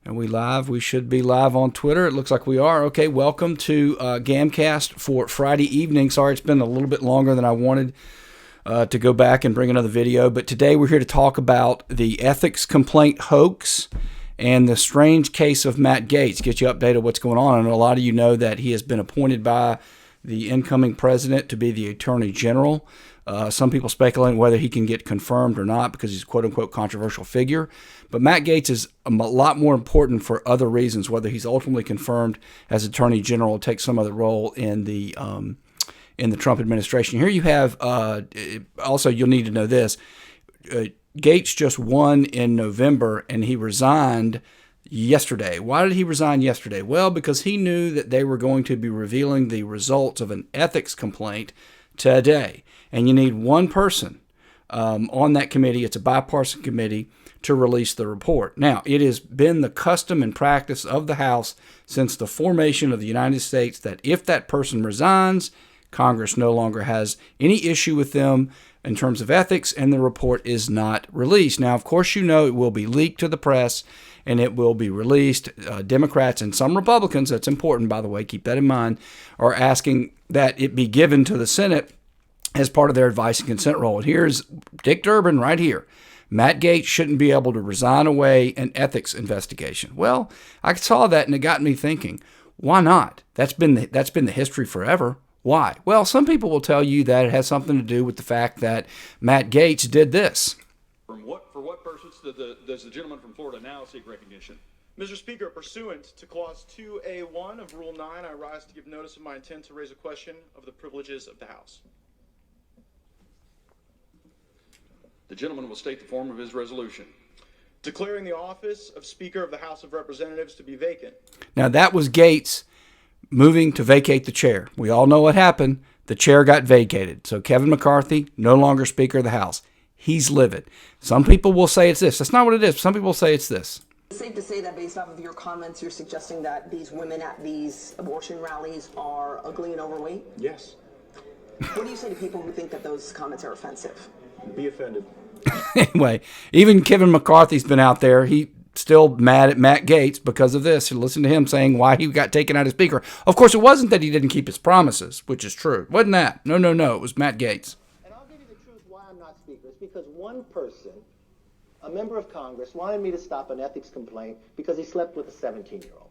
And we live? We should be live on Twitter. It looks like we are. Okay, welcome to Gamcast for Friday evening. Sorry it's been a little bit longer than I wanted to go back and bring another video. But today we're here to talk about the ethics complaint hoax and the strange case of Matt Gaetz. Get you updated on what's going on. And a lot of you know that he has been appointed by the incoming president to be the Attorney General. Some people speculating whether he can get confirmed or not because he's a quote-unquote controversial figure. But Matt Gaetz is a lot more important for other reasons, whether he's ultimately confirmed as Attorney General or takes some other role in the Trump administration. Here you have, also you'll need to know this, Gaetz just won in November and he resigned yesterday. Why did he resign yesterday? Well, because he knew that they were going to be revealing the results of an ethics complaint today. And you need one person on that committee, it's a bipartisan committee, to release the report. Now, it has been the custom and practice of the House since the formation of the United States that if that person resigns, Congress no longer has any issue with them in terms of ethics, and the report is not released. Now, of course, you know it will be leaked to the press, and it will be released. Democrats and some Republicans, that's important, by the way, keep that in mind, are asking that it be given to the Senate as part of their advice and consent role. And here's Dick Durbin right here. Matt Gaetz shouldn't be able to resign away an ethics investigation. Well, I saw that and it got me thinking, why not? That's been the history forever. Why? Well, some people will tell you that it has something to do with the fact that Matt Gaetz did this. For what purpose does the gentleman from Florida now seek recognition? Mr. Speaker, pursuant to Clause 2A1 of Rule 9, I rise to give notice of my intent to raise a question of the privileges of the House. The gentleman will state the form of his resolution. Declaring the office of Speaker of the House of Representatives to be vacant. Now, that was Gaetz moving to vacate the chair. We all know what happened. The chair got vacated. So Kevin McCarthy, no longer Speaker of the House. He's livid. Some people will say it's this. That's not what it is. Some people will say it's this. It's safe to say that based off of your comments, you're suggesting that these women at these abortion rallies are ugly and overweight? Yes. What do you say to people who think that those comments are offensive? Be offended. Anyway, even Kevin McCarthy's been out there. He's still mad at Matt Gaetz because of this. And listen to him saying why he got taken out as Speaker. Of course, it wasn't that he didn't keep his promises, which is true. It wasn't that. No. It was Matt Gaetz. And I'll give you the truth why I'm not Speaker. It's because one person, a member of Congress, wanted me to stop an ethics complaint because he slept with a 17-year-old.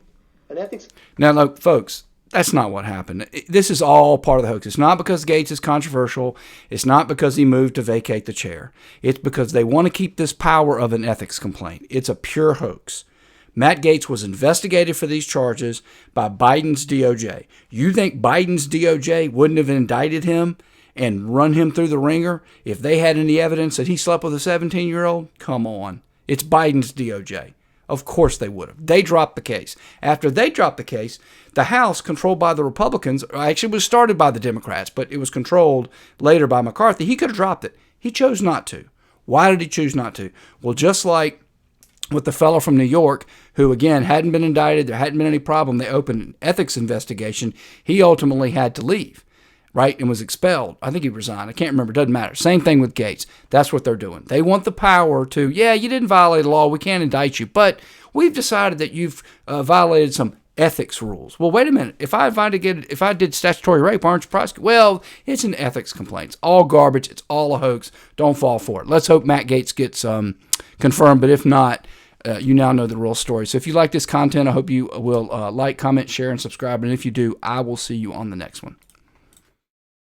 An ethics... Now, look, folks, that's not what happened. This is all part of the hoax. It's not because Gaetz is controversial. It's not because he moved to vacate the chair. It's because they want to keep this power of an ethics complaint. It's a pure hoax. Matt Gaetz was investigated for these charges by Biden's DOJ. You think Biden's DOJ wouldn't have indicted him and run him through the ringer if they had any evidence that he slept with a 17-year-old? Come on. It's Biden's DOJ. Of course they would have. They dropped the case. After they dropped the case, the House, controlled by the Republicans, actually was started by the Democrats, but it was controlled later by McCarthy. He could have dropped it. He chose not to. Why did he choose not to? Well, just like with the fellow from New York, who, again, hadn't been indicted, there hadn't been any problem, they opened an ethics investigation, he ultimately had to leave, right, and was expelled. I think he resigned. I can't remember. It doesn't matter. Same thing with Gaetz. That's what they're doing. They want the power to, yeah, you didn't violate the law. We can't indict you, but we've decided that you've violated some ethics rules. Well, wait a minute. If I did statutory rape, aren't you prosecuted? Well, it's an ethics complaint. It's all garbage. It's all a hoax. Don't fall for it. Let's hope Matt Gaetz gets confirmed, but if not, you now know the real story. So if you like this content, I hope you will like, comment, share, and subscribe. And if you do, I will see you on the next one.